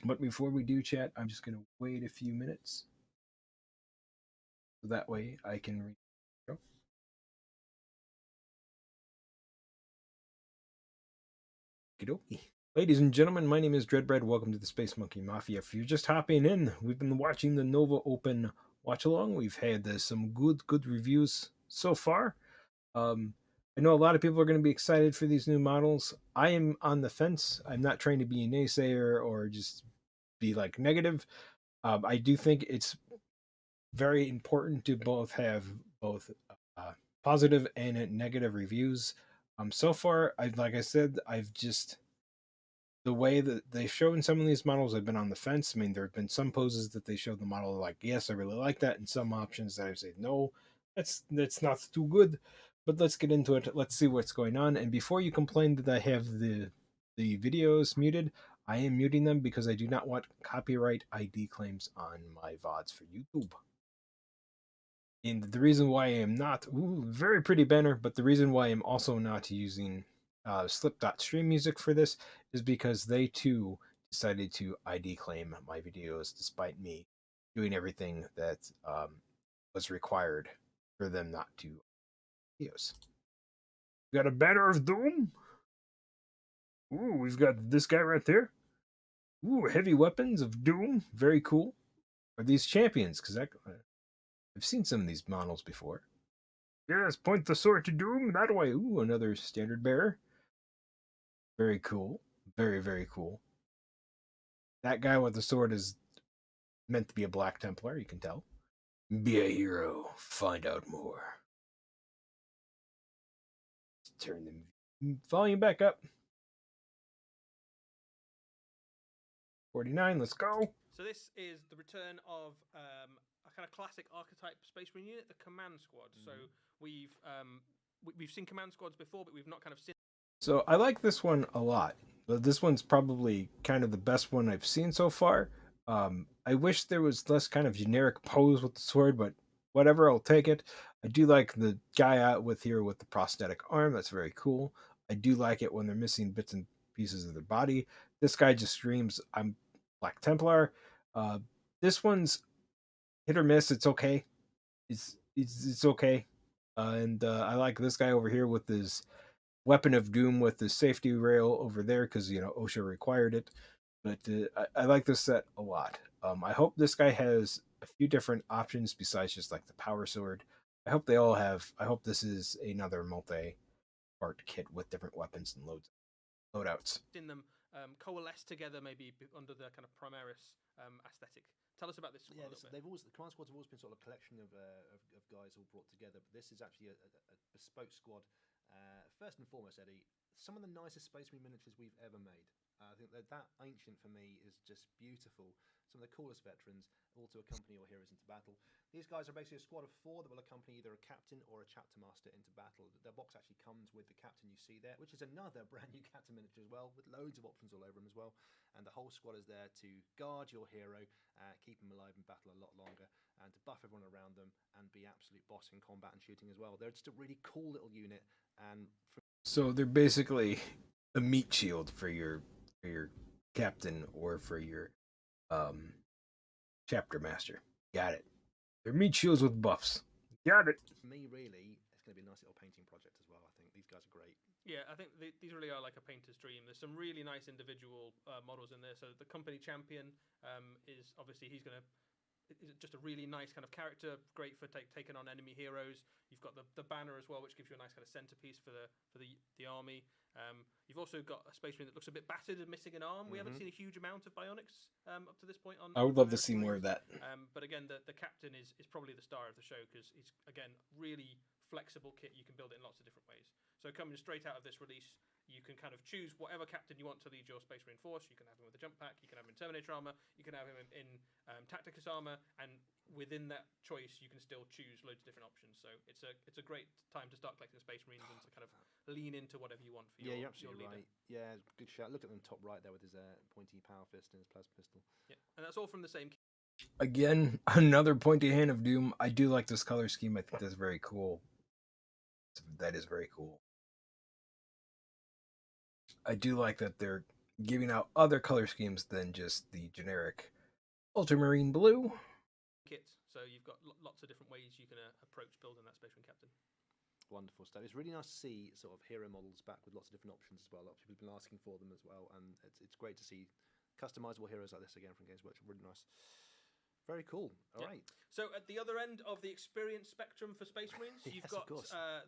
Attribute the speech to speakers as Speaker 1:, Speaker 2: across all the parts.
Speaker 1: But before we do chat, I'm just going to wait a few minutes so that way I can read. Okey-dokey. Ladies and gentlemen, my name is Dreadbread. Welcome to the Space Monkey Mafia. If you're just hopping in, we've been watching the Nova Open watch along. We've had some good reviews so far. Um, I know a lot of people are going to be excited for these new models. I am on the fence. I'm not trying to be a naysayer or just be like negative. I do think it's very important to both have both uh, positive and negative reviews. So far, I like I said, I've just the way that they show in some of these models, I've been on the fence. I mean, there have been some poses that they showed the model like, yes, I really like that, and some options that I've said, no, that's not too good. But let's get into it. Let's see what's going on. And before you complain that I have the videos muted, I am muting them because I do not want copyright ID claims on my VODs for YouTube. And the reason why I am not, very pretty banner, but the reason why I'm also not using Slip.stream music for this is because they too decided to ID claim my videos despite me doing everything that was required for them not to videos. We got a banner of doom. Ooh, we've got this guy right there. Ooh, heavy weapons of doom. Very cool. Are these champions? Because I've seen some of these models before. Yes, point the sword to doom that way. Ooh, another standard bearer. Very cool. Very cool. That guy with the sword is meant to be a Black Templar, you can tell. Be a hero. Find out more. Let's turn the volume back up. 49, let's go.
Speaker 2: So this is the return of a kind of classic archetype Space Marine unit, the Command Squad. So we've seen Command Squads before, but we've not kind of seen.
Speaker 1: So I like this one a lot. But this one's probably kind of the best one I've seen so far. I wish there was less kind of generic pose with the sword, but whatever, I'll take it. I do like the guy out with here with the prosthetic arm. That's very cool. I do like it when they're missing bits and pieces of their body. This guy just screams, "I'm Black Templar." Uh, this one's hit or miss. It's okay. It's okay. And I like this guy over here with his weapon of doom with the safety rail over there because OSHA required it. But I like this set a lot. I hope this guy has a few different options besides just like the power sword. I hope they all have. I hope this is another multi-part kit with different weapons and loadouts.
Speaker 2: In them coalesce together, maybe under the kind of Primaris aesthetic. Tell us about this squad a little bit.
Speaker 3: The command squads have always been sort of a collection of guys all brought together, but this is actually a bespoke squad. First and foremost, Eddie, some of the nicest Space Marine miniatures we've ever made. I think that ancient for me is just beautiful. Some of the coolest veterans, all to accompany your heroes into battle. These guys are basically a squad of 4 that will accompany either a captain or a chapter master into battle. Their box actually comes with the captain you see there, which is another brand new captain miniature as well, with loads of options all over them as well. And the whole squad is there to guard your hero, keep them alive in battle a lot longer, and to buff everyone around them and be absolute boss in combat and shooting as well. They're just a really cool little unit, and
Speaker 1: So they're basically a meat shield for your captain or for your um, chapter master. Got it. They're meat shields with buffs. Got it.
Speaker 3: for me, really, it's going to be a nice little painting project as well. I think these guys are great.
Speaker 2: Yeah, I think these really are like a painter's dream. There's some really nice individual models in there. So the company champion is obviously he's going to is just a really nice kind of character, great for taking on enemy heroes. You've got the banner as well, which gives you a nice kind of centerpiece for the army. You've also got a Space Marine that looks a bit battered and missing an arm. We haven't seen a huge amount of bionics up to this point on.
Speaker 1: I would love to see more of that.
Speaker 2: But again, the captain is probably the star of the show because he's again really flexible kit. You can build it in lots of different ways. So coming straight out of this release, you can kind of choose whatever captain you want to lead your Space Marine force. You can have him with a jump pack, you can have him in Terminator armor, you can have him in Tacticus armor, and within that choice, you can still choose loads of different options. So it's a great time to start collecting Space Marines and to kind of lean into whatever you want for your,
Speaker 3: you're absolutely
Speaker 2: your leader.
Speaker 3: right. Yeah, good shout. Look at them top right there with his pointy power fist and his plasma pistol.
Speaker 2: Yeah, and that's all from the same.
Speaker 1: Again, another pointy hand of doom. I do like this color scheme. I think that's very cool. That is very cool. I do like that they're giving out other color schemes than just the generic ultramarine blue.
Speaker 2: Kit, so you've got lots of different ways you can approach building that Space Marine captain.
Speaker 3: Wonderful stuff. It's really nice to see sort of hero models back with lots of different options as well. Lots of people have been asking for them as well, and it's great to see customizable heroes like this again from Games Workshop. Really nice. Very cool. All right.
Speaker 2: So at the other end of the experience spectrum for Space Marines, you've
Speaker 3: Yes,
Speaker 2: got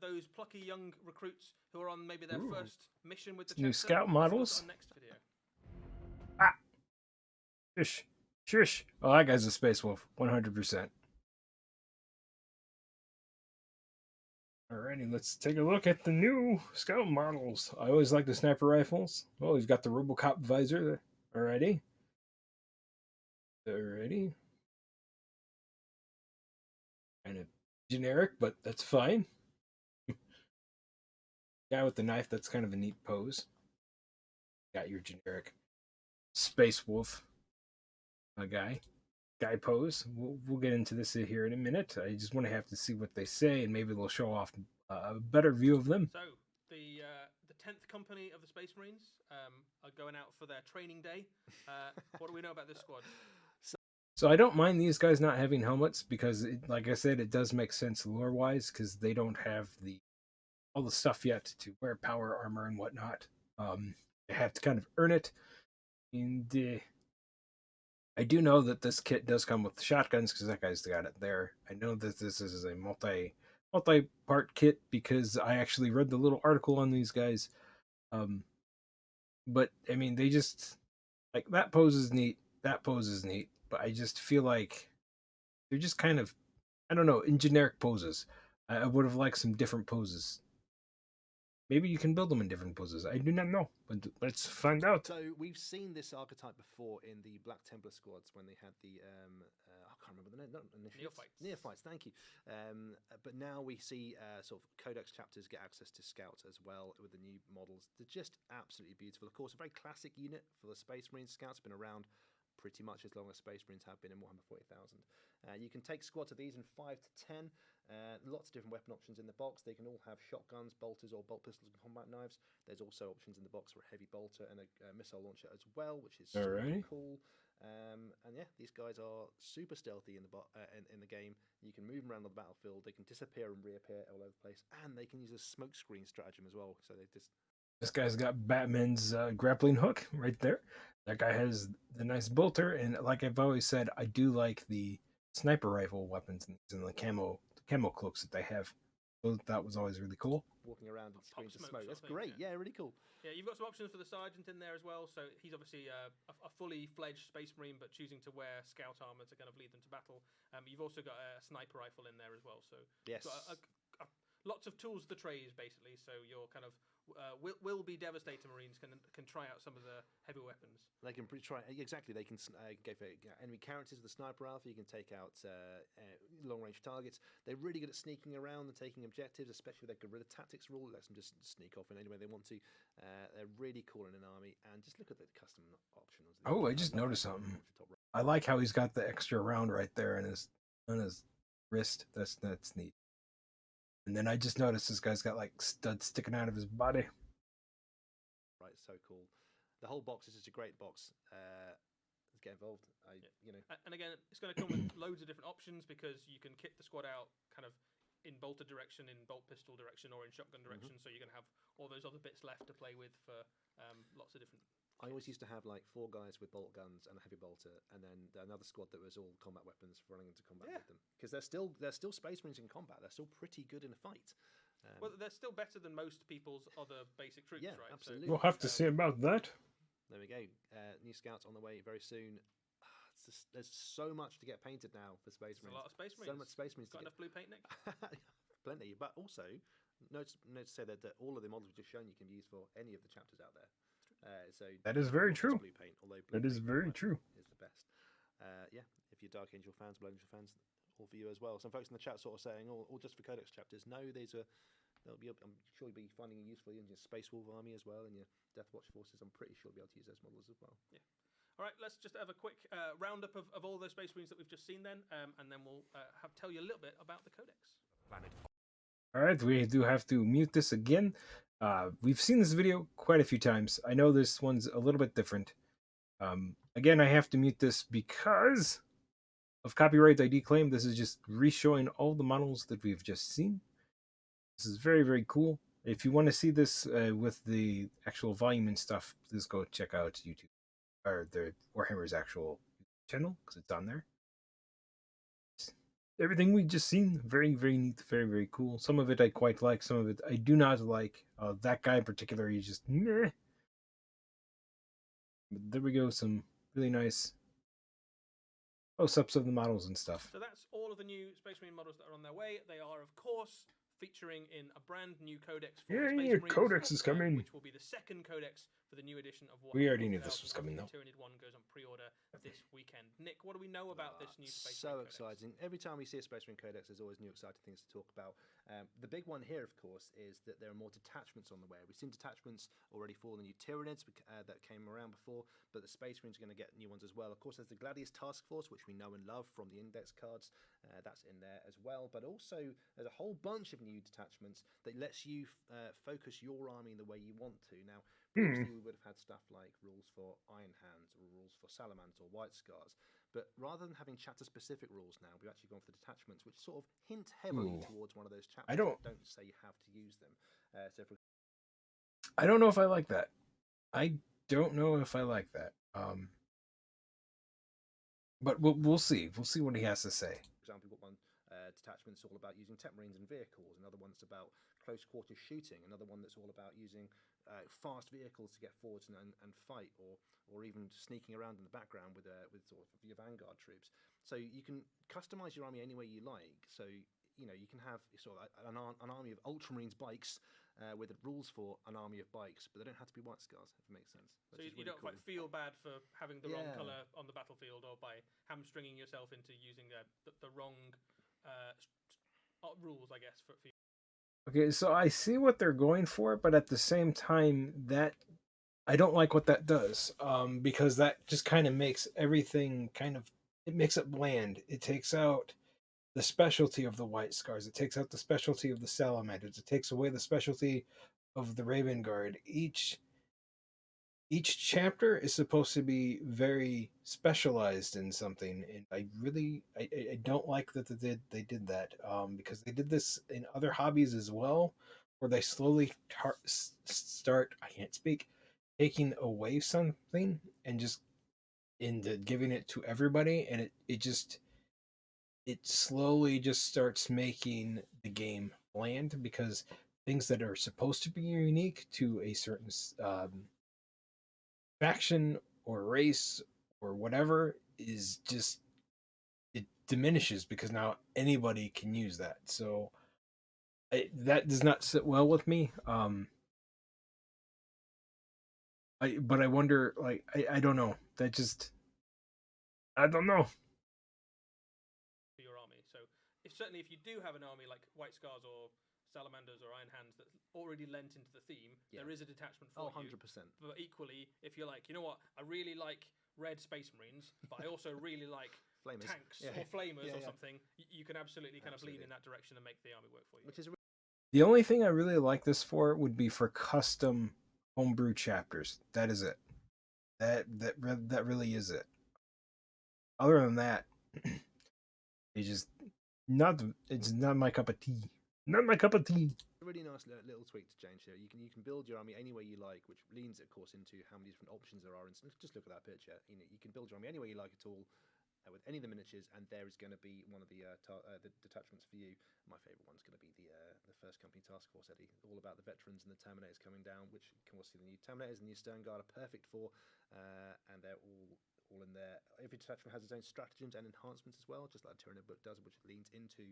Speaker 2: those plucky young recruits who are on maybe their first mission with the
Speaker 1: New
Speaker 2: chapter.
Speaker 1: scout models.
Speaker 2: On next video.
Speaker 1: Ah, shush, shush. Oh, that guy's a space wolf, 100%. Alrighty, let's take a look at the new scout models. I always like the sniper rifles. Oh, we've got the RoboCop visor. Alrighty. Alrighty. Kind of generic, but that's fine. Guy with the knife, that's kind of a neat pose. Got your generic space wolf guy pose. We'll get into this here in a minute. I just want to have to see what they say, and maybe they'll show off a better view of them.
Speaker 2: So the 10th company of the Space Marines are going out for their training day. What do we know about this squad?
Speaker 1: So I don't mind these guys not having helmets because, like I said, it does make sense lore-wise because they don't have all the stuff yet to wear power armor and whatnot. They have to kind of earn it. And I do know that this kit does come with shotguns because that guy's got it there. I know that this is a multi-part kit because I actually read the little article on these guys. But I mean, they just like that pose is neat. That pose is neat. But I just feel like they're just kind of, I don't know, in generic poses. I would have liked some different poses. Maybe you can build them in different poses. I do not know, but let's find out.
Speaker 3: So we've seen this archetype before in the Black Templar squads when they had the I can't remember the name. Not
Speaker 2: Neophytes.
Speaker 3: Neophytes. Thank you. But now we see sort of Codex chapters get access to Scout as well with the new models. They're just absolutely beautiful. Of course, a very classic unit for the Space Marines. Scouts have been around pretty much as long as Space Marines have been in Warhammer 40,000. You can take squads of these in 5 to 10. Lots of different weapon options in the box. They can all have shotguns, bolters, or bolt pistols and combat knives. There's also options in the box for a heavy bolter and a missile launcher as well, which is super cool. And yeah, these guys are super stealthy in the game. You can move them around on the battlefield. They can disappear and reappear all over the place, and they can use a smokescreen stratagem as well. So they just
Speaker 1: This guy's got Batman's grappling hook right there. That guy has the nice bolter, and like I've always said, I do like the sniper rifle weapons and the camo cloaks that they have. So that was always really cool.
Speaker 3: walking around and screens of
Speaker 2: smoke
Speaker 3: smoke.
Speaker 2: sort
Speaker 3: That's
Speaker 2: of thing,
Speaker 3: great. Yeah, really cool.
Speaker 2: Yeah, you've got some options for the sergeant in there as well. So he's obviously a fully fledged Space Marine, but choosing to wear scout armor to kind of lead them to battle. You've also got a sniper rifle in there as well. So
Speaker 3: Yes.
Speaker 2: lots of tools of the trade basically. So you're kind of will be devastator Marines can try out some of the heavy weapons.
Speaker 3: They can try exactly. They can go for enemy characters with the sniper rifle. You can take out long range targets. They're really good at sneaking around and taking objectives, especially with their guerrilla tactics rule. Lets them just sneak off in any way they want to. They're really cool in an army. And just look at the custom options.
Speaker 1: Oh, I just noticed something. I like how he's got the extra round right there on his wrist. That's neat. And then I just noticed this guy's got like studs sticking out of his body.
Speaker 3: Right, so cool. The whole box is just a great box. Let's get involved.
Speaker 2: And again, it's going to come with loads of different options because you can kit the squad out kind of in bolter direction, in bolt pistol direction, or in shotgun direction. So you're going to have all those other bits left to play with for lots of different.
Speaker 3: I always used to have like 4 guys with bolt guns and a heavy bolter, and then another squad that was all combat weapons running into combat with them. Because they're still Space Marines in combat. They're still pretty good in a fight.
Speaker 2: Well, they're still better than most people's other basic troops, right?
Speaker 3: Absolutely.
Speaker 1: We'll have to see about that.
Speaker 3: There we go. New Scouts on the way very soon. There's so much to get painted now for Space Marines.
Speaker 2: A lot of Space Marines.
Speaker 3: So much Space Marines.
Speaker 2: Got enough blue paint, Nick?
Speaker 3: Plenty. But also, note to say that all of the models we've just shown you can be used for any of the chapters out there. So
Speaker 1: that is very true.
Speaker 3: Blue paint, although
Speaker 1: that is very true.
Speaker 3: Is the best. Yeah, if you're Dark Angel fans, Blood Angel fans, all for you as well. Some folks in the chat sort of saying, all just for Codex chapters. No, I'm sure you'll be finding it useful in your Space Wolf army as well, and your Death Watch forces. I'm pretty sure you'll be able to use those models as well.
Speaker 2: Yeah. All right, let's just have a quick roundup of all those Space Marines that we've just seen then, and then we'll tell you a little bit about the Codex.
Speaker 4: Planet
Speaker 1: All right, we do have to mute this again. We've seen this video quite a few times. I know this one's a little bit different. Again, I have to mute this because of copyright ID claim. This is just re-showing all the models that we've just seen. This is very, very cool. If you want to see this with the actual volume and stuff, please go check out YouTube or the Warhammer's actual channel because it's on there. Everything we just seen, very, very neat, very, very cool. Some of it I quite like, some of it I do not like. That guy in particular, he's just meh. But there we go, some really nice close-ups of the models and stuff.
Speaker 2: So that's all of the new Space Marine models that are on their way. They are, of course, featuring in a brand new codex for the Space Marines,
Speaker 1: codex is coming.
Speaker 2: which will be the second codex for the new edition of Warhammer.
Speaker 1: We already knew this was coming, though.
Speaker 2: Tyranid 1 goes on pre-order this weekend. Nick, what do we know about this new Space
Speaker 3: So
Speaker 2: Marine
Speaker 3: exciting. Every time we see a Space Marine Codex, there's always new exciting things to talk about. The big one here, of course, is that there are more detachments on the way. We've seen detachments already for the new Tyranids that came around before, but the Space Marines are going to get new ones as well. Of course, there's the Gladius Task Force, which we know and love from the index cards. That's in there as well. But also, there's a whole bunch of new detachments that lets you focus your army the way you want to. Now, previously, we would have had stuff like rules for Iron Hands or rules for Salamanders or White Scars. But rather than having chapter-specific rules now, we've actually gone for the detachments, which sort of hint heavily towards one of those chapters. Don't say you have to use them.
Speaker 1: I don't know if I like that. I don't know if I like that. But we'll see. We'll see what he has to say.
Speaker 3: For example, we've got one detachment that's all about using tech marines and vehicles. Another one that's about close quarter shooting. Another one that's all about using fast vehicles to get forwards and fight, or even sneaking around in the background with sort of your vanguard troops. So you can customize your army any way you like. So you can have sort of an army of Ultramarines bikes with rules for an army of bikes, but they don't have to be White Scars, if it makes sense.
Speaker 2: So you don't quite feel bad for having the wrong colour on the battlefield, or by hamstringing yourself into using the wrong rules, I guess, for you.
Speaker 1: Okay, so I see what they're going for, but at the same time, that I don't like what that does, because that just kind of makes everything it makes it bland. It takes out the specialty of the White Scars. It takes out the specialty of the Salamanders. It takes away the specialty of the Raven Guard. Each chapter is supposed to be very specialized in something, and I don't like that they did that, because they did this in other hobbies as well, where they slowly start, I can't speak, taking away something and just into giving it to everybody, and it slowly just starts making the game bland, because things that are supposed to be unique to a certain faction or race or whatever is just, it diminishes because now anybody can use that. So that does not sit well with me. But I wonder, like, I don't know. That just, I don't know.
Speaker 2: For your army. So certainly if you do have an army like White Scars or Salamanders or Iron Hands that already lent into the theme, there is a detachment for
Speaker 3: 100%.
Speaker 2: But equally, if you're like, you know what, I really like red Space Marines, but I also really like tanks or flamers or something, you can absolutely kind of lean in that direction and make the army work for you.
Speaker 1: The only thing I really like this for would be for custom homebrew chapters. That is it. That really is it. Other than that, it's not my cup of tea. Not my cup of tea.
Speaker 3: A really nice little tweak to change here. You can build your army any way you like, which leans, of course, into how many different options there are. And just look at that picture. You can build your army any way you like at all, with any of the miniatures, and there is going to be one of the detachments for you. My favourite one's going to be the First Company Task Force, Eddie. All about the veterans and the Terminators coming down, which you can also see the new Terminators and the new Stern Guard are perfect for, and they're all in there. Every detachment has its own stratagems and enhancements as well, just like the Tyranid book does, which leans into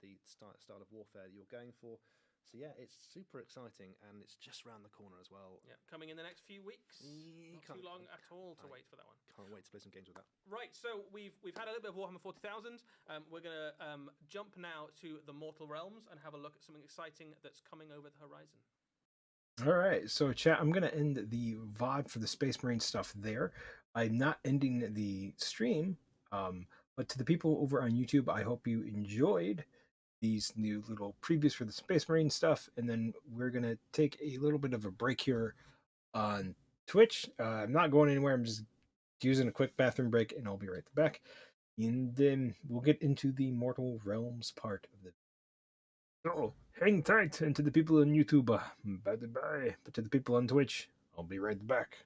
Speaker 3: the style of warfare that you're going for. So yeah, it's super exciting, and it's just around the corner as well.
Speaker 2: Yeah, coming in the next few weeks. Not too long at all to wait for that one.
Speaker 3: Can't wait to play some games with that.
Speaker 2: Right, so we've had a little bit of Warhammer 40,000. We're going to jump now to the Mortal Realms and have a look at something exciting that's coming over the horizon.
Speaker 1: All right, so chat, I'm going to end the VOD for the Space Marine stuff there. I'm not ending the stream, but to the people over on YouTube, I hope you enjoyed these new little previews for the Space Marine stuff, and then we're gonna take a little bit of a break here on Twitch. I'm not going anywhere. I'm just using a quick bathroom break, and I'll be right back. And then we'll get into the Mortal Realms part of the. So hang tight, and to the people on YouTube, bye bye. But to the people on Twitch, I'll be right back.